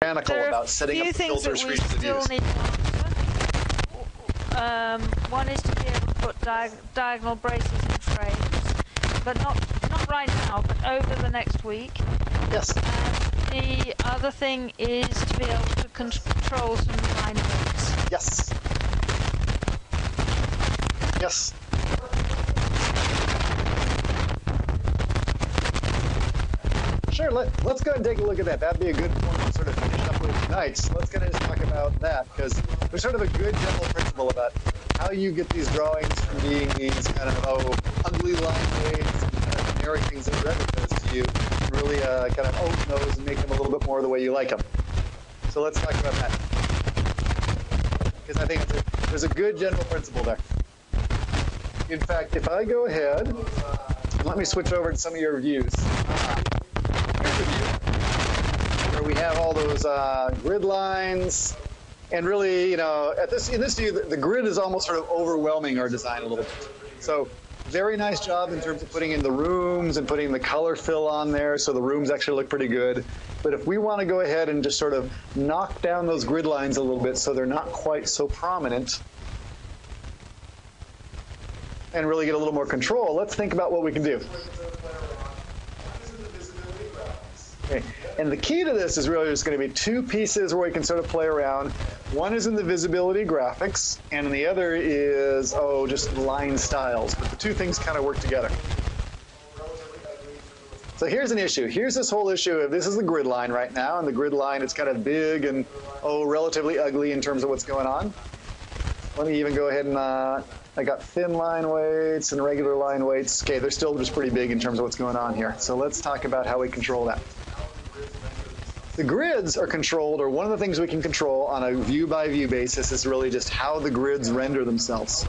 tyrannical about setting up filters for each of the views. There are a few things that we still need to answer. One is to be able to put diagonal braces in frames, but not right now, but over the next week. Yes. And the other thing is to be able to control some line weights. Yes. Yes. Sure, let's go ahead and take a look at that. That'd be a good point to sort of finish up with tonight. So let's go ahead and talk about that, because there's sort of a good general principle about how you get these drawings from being these kind of ugly line weights and kind of generic things that Revit does to you, and really kind of own those and make them a little bit more the way you like them. So let's talk about that, because I think there's a good general principle there. In fact, if I go ahead, let me switch over to some of your views. Here's a view where we have all those grid lines, and really, you know, in this view, the grid is almost sort of overwhelming our design a little bit. So, very nice job in terms of putting in the rooms and putting the color fill on there, so the rooms actually look pretty good. But if we want to go ahead and just sort of knock down those grid lines a little bit so they're not quite so prominent, and really get a little more control, let's think about what we can do. Okay. And the key to this is really just going to be two pieces where we can sort of play around. One is in the visibility graphics, and the other is, just line styles. But the two things kind of work together. So here's an issue. Here's this whole issue of this is the grid line right now, and the grid line, it's kind of big and, relatively ugly in terms of what's going on. Let me even go ahead and, I got thin line weights and regular line weights. Okay, they're still just pretty big in terms of what's going on here. So let's talk about how we control that. The grids are controlled, or one of the things we can control on a view-by-view basis is really just how the grids render themselves.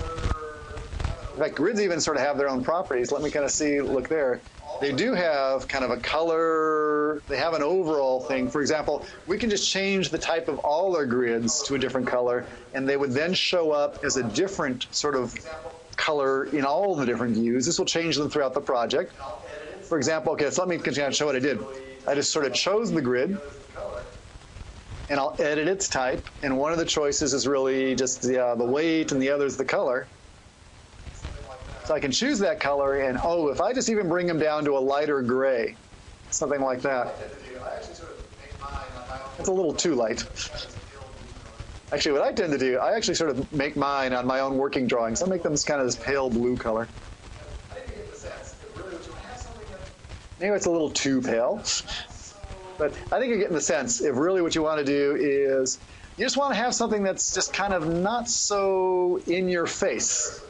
In fact, grids even sort of have their own properties. Let me kind of see, look there. They do have kind of a color, they have an overall thing. For example, we can just change the type of all our grids to a different color, and they would then show up as a different sort of color in all the different views. This will change them throughout the project. For example, okay, so let me continue to show what I did. I just sort of chose the grid, and I'll edit its type, and one of the choices is really just the weight, and the other is the color. So I can choose that color, and if I just even bring them down to a lighter gray, something like that. It's a little too light. Actually, what I tend to do, I actually sort of make mine on my own working drawings. I make them kind of this pale blue color. Maybe it's a little too pale. But I think you're getting the sense if really what you want to do is you just want to have something that's just kind of not so in your face.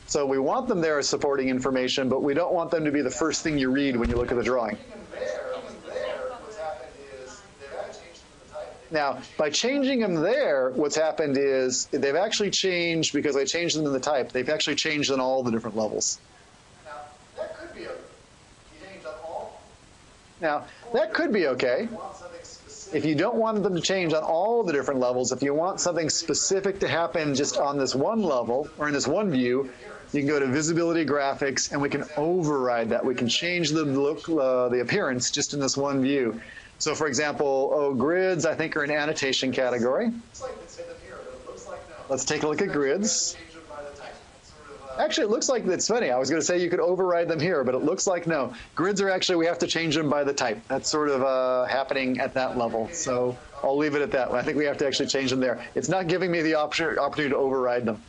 So we want them there as supporting information, but we don't want them to be the first thing you read when you look at the drawing. Now, by changing them there, what's happened is they've actually changed, because I changed them in the type, they've actually changed on all the different levels. Now, that could be okay. If you don't want them to change on all the different levels, if you want something specific to happen just on this one level, or in this one view, you can go to Visibility Graphics, and we can override that. We can change the look, the appearance just in this one view. So, for example, grids, I think, are an annotation category. Let's take a look at grids. Actually, it looks like, it's funny, I was going to say you could override them here, but it looks like no. Grids are actually, we have to change them by the type. That's sort of happening at that level. So I'll leave it at that. I think we have to actually change them there. It's not giving me the opportunity to override them.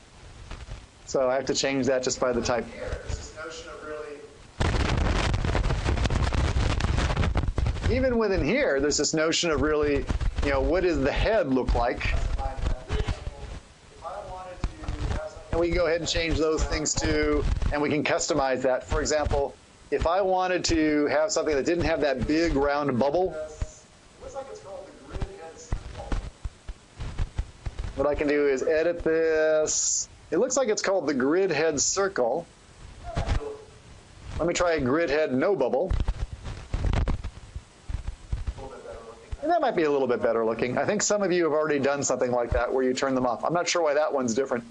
So I have to change that just by the type. Even within here, there's this notion of really, what does the head look like? And we can go ahead and change those things too, and we can customize that. For example, if I wanted to have something that didn't have that big round bubble, what I can do is edit this. It looks like it's called the grid head circle. Let me try a grid head no bubble. And that might be a little bit better looking. I think some of you have already done something like that where you turn them off. I'm not sure why that one's different.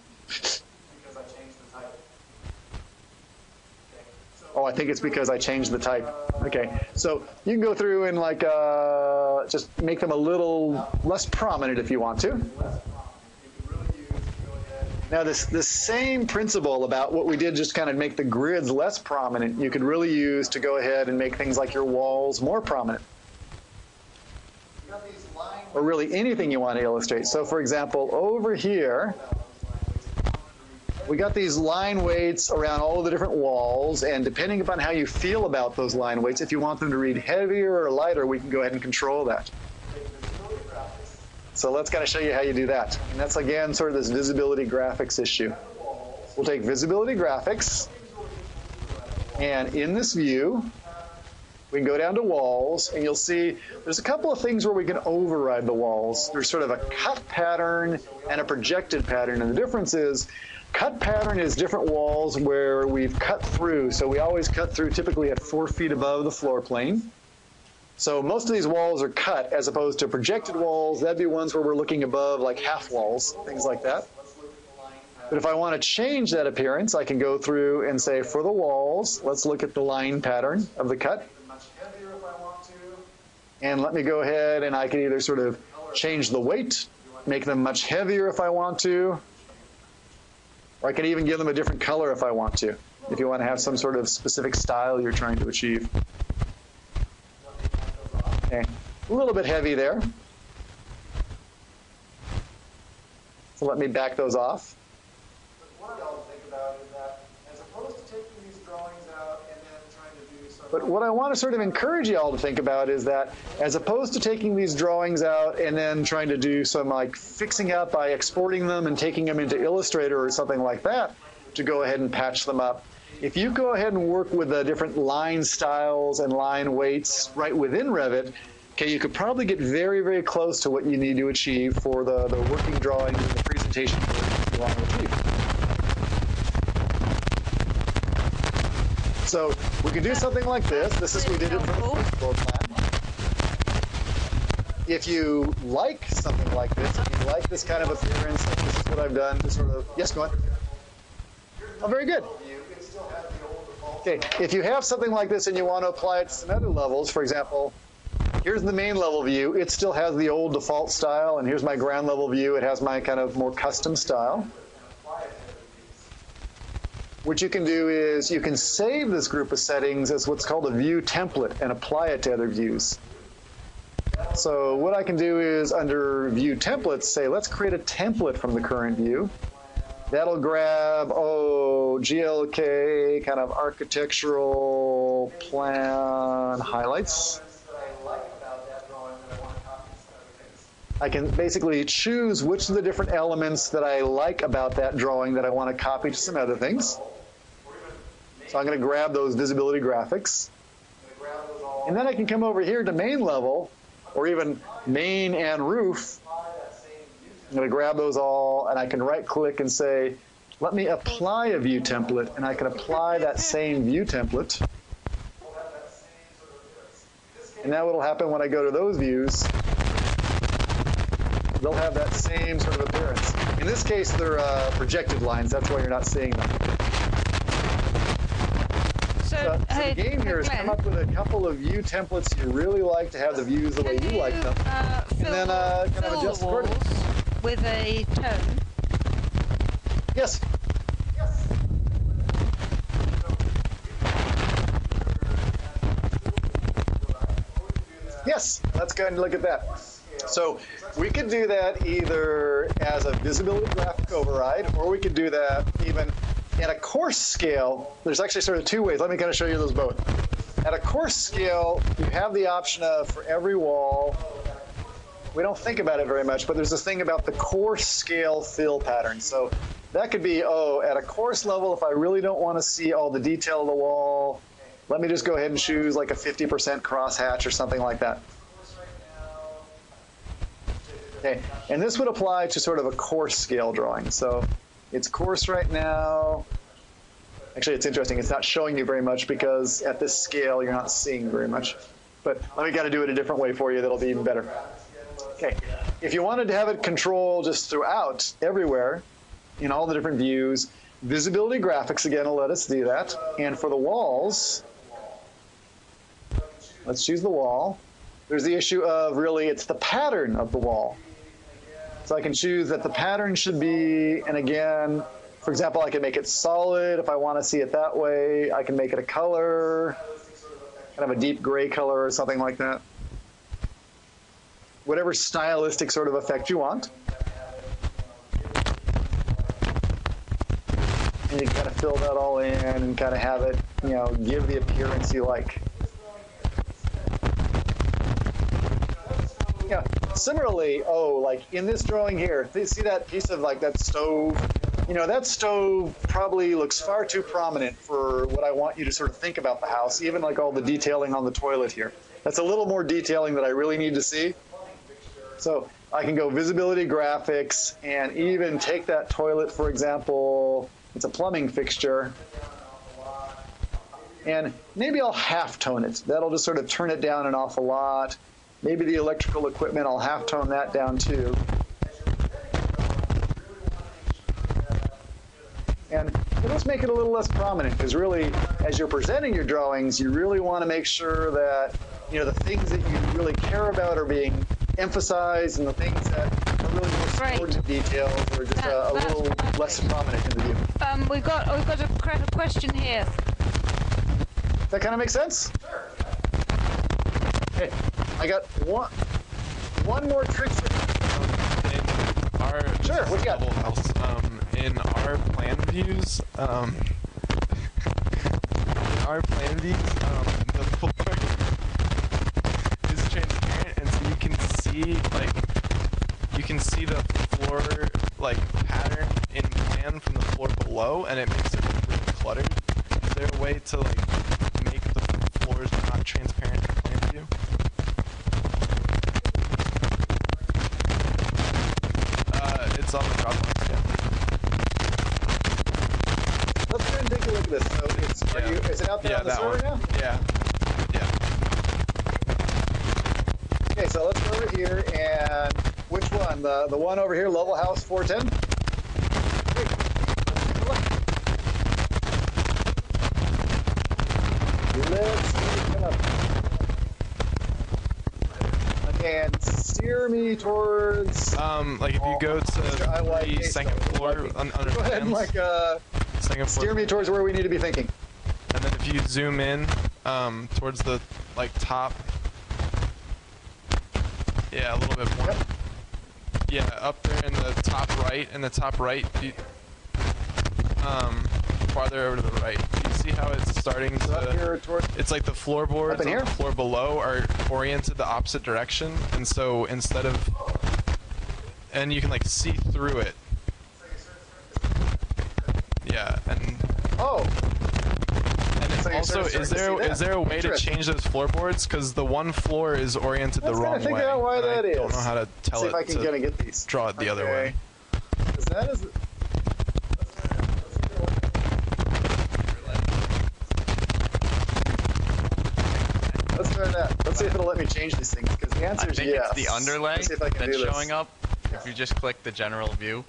Oh, I think it's because I changed the type. Okay, so you can go through and like just make them a little less prominent if you want to. Now this same principle about what we did, just kind of make the grids less prominent, you could really use to go ahead and make things like your walls more prominent. Or really anything you want to illustrate. So for example, over here, we got these line weights around all of the different walls, and depending upon how you feel about those line weights, if you want them to read heavier or lighter, we can go ahead and control that. So let's kind of show you how you do that. And that's, again, sort of this visibility graphics issue. We'll take visibility graphics, and in this view, we can go down to walls, and you'll see there's a couple of things where we can override the walls. There's sort of a cut pattern and a projected pattern, and the difference is cut pattern is different walls where we've cut through. So we always cut through typically at 4 feet above the floor plane. So most of these walls are cut, as opposed to projected walls. That'd be ones where we're looking above, like half walls, things like that. But if I want to change that appearance, I can go through and say, for the walls, let's look at the line pattern of the cut. And let me go ahead and I can either sort of change the weight, make them much heavier if I want to, or I can even give them a different color if I want to, if you want to have some sort of specific style you're trying to achieve. Okay, a little bit heavy there. So let me back those off. But what I want to sort of encourage you all to think about is that as opposed to taking these drawings out and then trying to do some like fixing up by exporting them and taking them into Illustrator or something like that to go ahead and patch them up, if you go ahead and work with the different line styles and line weights right within Revit, okay, you could probably get very, very close to what you need to achieve for the working drawings and the presentation you want to achieve. So we can do something like this. This is, we did it for the first floor plan. If you like something like this, if you like this kind of appearance, like this is what I've done to sort of, yes, go on. Oh, very good. Okay, if you have something like this and you want to apply it to some other levels, for example, here's the main level view. It still has the old default style, and here's my ground level view. It has my kind of more custom style. What you can do is you can save this group of settings as what's called a view template and apply it to other views. So what I can do is under view templates say, let's create a template from the current view. That'll grab, GLK, kind of architectural plan highlights. I can basically choose which of the different elements that I like about that drawing that I want to copy to some other things. So I'm going to grab those visibility graphics. And then I can come over here to main level, or even main and roof. I'm going to grab those all, and I can right-click and say, let me apply a view template, and I can apply that same view template. And now what will happen when I go to those views, they'll have that same sort of appearance. In this case, they're projected lines. That's why you're not seeing them. So the game here is come up with a couple of view templates you really like to have the views the way you like them, and then kind of adjust accordingly. With a tone. Yes. Yes, let's go ahead and look at that. So we could do that either as a visibility graphic override, or we could do that even at a coarse scale. There's actually sort of two ways. Let me kind of show you those both. At a coarse scale, you have the option of, for every wall, we don't think about it very much, but there's this thing about the coarse scale fill pattern. So that could be, at a coarse level, if I really don't want to see all the detail of the wall, let me just go ahead and choose like a 50% crosshatch or something like that. Okay, and this would apply to sort of a coarse scale drawing. So it's coarse right now. Actually, it's interesting. It's not showing you very much because at this scale, you're not seeing very much. But let me kind of do it a different way for you that'll be even better. Okay, if you wanted to have it control just throughout, everywhere, in all the different views. Visibility graphics, again, will let us do that. And for the walls, let's choose the wall. There's the issue of really, it's the pattern of the wall. So I can choose that the pattern should be, and again, for example, I can make it solid if I want to see it that way. I can make it a color, kind of a deep gray color or something like that. Whatever stylistic sort of effect you want. And you kind of fill that all in and kind of have it, you know, give the appearance you like. Yeah. Similarly, like in this drawing here, see that piece of like that stove? You know, that stove probably looks far too prominent for what I want you to sort of think about the house, even like all the detailing on the toilet here. That's a little more detailing that I really need to see. So I can go visibility graphics and even take that toilet, for example, it's a plumbing fixture. And maybe I'll half-tone it. That'll just sort of turn it down an awful lot. Maybe the electrical equipment, I'll half-tone that down too. And let's make it a little less prominent, because really, as you're presenting your drawings, you really want to make sure that, you know, the things that you really care about are being emphasized, and the things that are really more subordinate details are just a little less prominent in the view. We've got a question here. Does that kind of make sense? Okay, I got one more trick for you. In our sure, what you got? House, in our plan views, the floor is transparent, and so you can see the floor like pattern in plan from the floor below, and it makes it really cluttered. Is there a way to like make the floors not transparent in plan view? It's on the Dropbox, yeah. Let's go ahead and take a look at this. So is it out there on the server now? Yeah. Yeah. Okay, so let's go over here, and which one? The one over here, Level House 410? Great. Let's take a look. And steer me towards... like if you go to the second floor under go ahead and like steer me towards where we need to be thinking. And then if you zoom in towards the like top, yeah, a little bit more. Yep. Yeah, up there in the top right, you, farther over to the right. You see how it's starting to, it's like the floorboards on the floor below are oriented the opposite direction, and so instead of, and you can like see through it. Yeah, and and also, is there a way to change those floorboards? Because the one floor is oriented the wrong way. Figure out why that is. I don't know how to tell it. See if I can kind of get these. Draw it the other way. That is. Let's try that. Let's see if it'll let me change these things. Because the answer is yes. I think it's the underlay that's showing up. Yeah. If you just click the general view.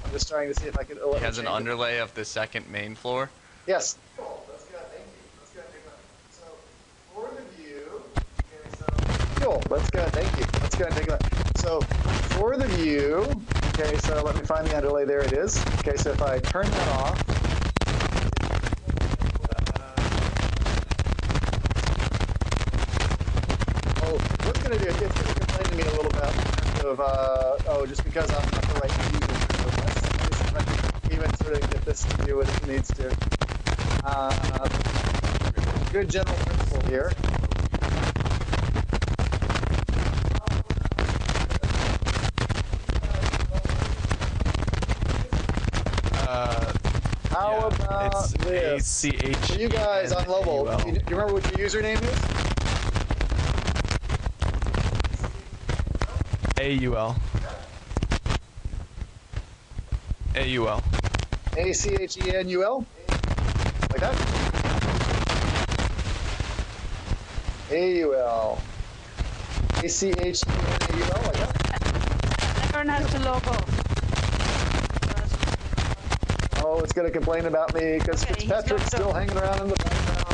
I'm just trying to see if I can. It has an underlay of the second main floor. Yes. Cool. That's good. Thank you. That's good. So for the view. Okay. So cool. That's good. Thank you. Let's go ahead and take a look. So for the view. Okay. So let me find the underlay. There it is. Okay. So if I turn that off. What's going to do? It's going to complain to me a little bit of just because I'm not the right user. Even sort of get this to do what it needs to. Good general principle here. How about this? For you guys on mobile, do you remember what your username is? AUL. AUL. ACHENUL? Like that? AUL. ACHENUL? Like that? Everyone has to log off. Uh-oh, it's going to complain about me because Fitzpatrick's still hanging around in the background.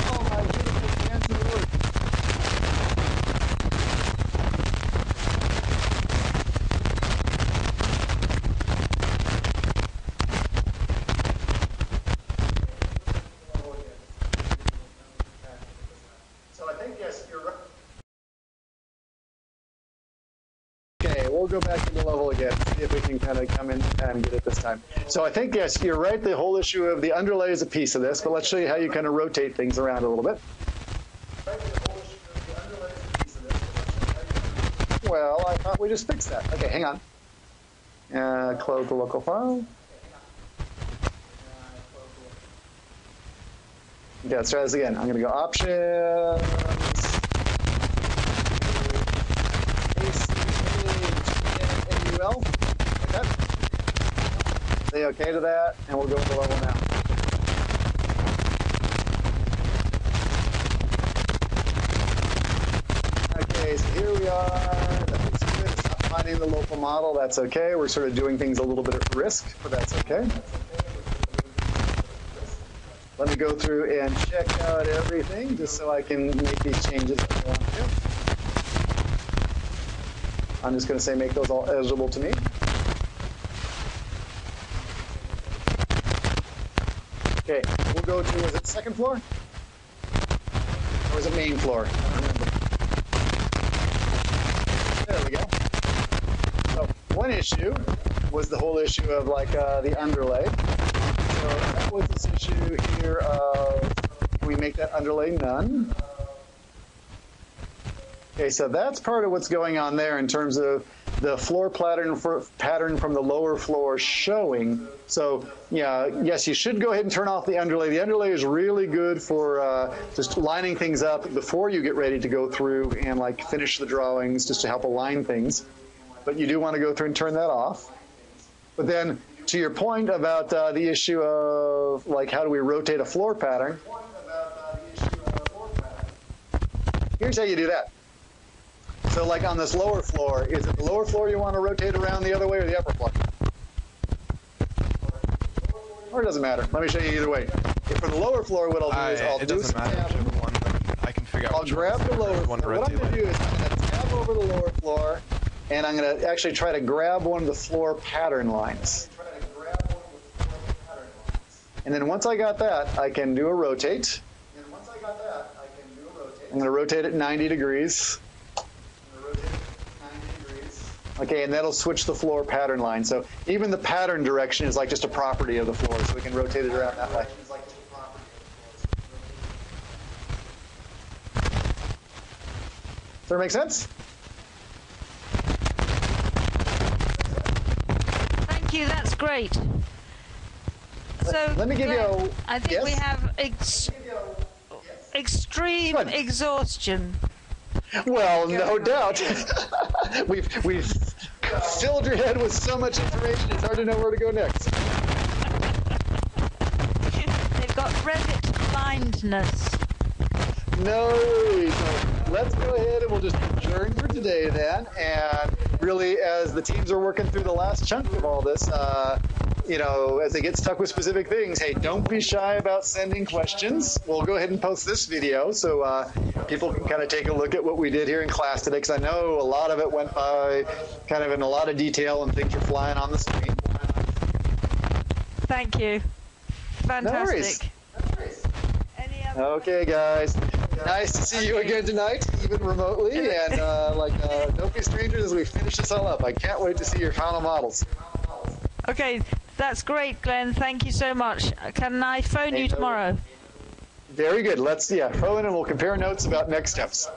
Oh, my beautiful fancy work. So I think, yes, you're right. Okay, we'll go back to the level again, see if we can kind of come in and get it this time. So I think, yes, you're right, the whole issue of the underlay is a piece of this, but let's show you how you kind of rotate things around a little bit. Well, I thought we just fixed that. Okay, hang on. Close the local file. Okay, let's try this again. I'm going to go Options. MUL. Like that. Say OK to that, and we'll go to the level now. Okay, so here we are. That looks good. It's not finding the local model. That's OK. We're sort of doing things a little bit at risk, but that's OK. Let me go through and check out everything just so I can make these changes that I want to. I'm just going to say make those all editable to me. Okay, we'll go to, is it second floor? Or is it main floor? I don't remember. There we go. So one issue was the whole issue of like the underlay. So that was this issue here of, can we make that underlay none? Okay, so that's part of what's going on there in terms of the floor pattern from the lower floor showing. So yeah, yes, you should go ahead and turn off the underlay. The underlay is really good for just lining things up before you get ready to go through and like finish the drawings just to help align things. But you do want to go through and turn that off. But then to your point about the issue of like how do we rotate a floor pattern, here's how you do that. So like on this lower floor, is it the lower floor you want to rotate around the other way or the upper floor? Or it doesn't matter. Let me show you either way. For the lower floor, what I'll do is I'll do some tabbing. I can figure out I'll grab the lower floor. What I'm going to do is I'm going to tab over the lower floor, and I'm going to actually try to grab one of the floor pattern lines. And then once I got that, I can do a rotate. I'm going to rotate it 90 degrees. Okay, and that'll switch the floor pattern line. So even the pattern direction is like just a property of the floor, so we can rotate it around that way. Does that make sense? Thank you, that's great. So let me give you a... I think we have extreme exhaustion. Well, no doubt. We've filled your head with so much information, it's hard to know where to go next. They've got Revit blindness. No worries. So let's go ahead and we'll just adjourn for today then. And really, as the teams are working through the last chunk of all this, you know, as they get stuck with specific things, hey, don't be shy about sending questions. We'll go ahead and post this video so people can kind of take a look at what we did here in class today, because I know a lot of it went by kind of in a lot of detail and things are flying on the screen. Thank you. Fantastic. No worries. Okay, guys. Nice to see you again tonight, even remotely. And don't be strangers as we finish this all up. I can't wait to see your final models. Okay, that's great, Glenn. Thank you so much. Can I phone you tomorrow? Very good. Let's phone and we'll compare notes about next steps.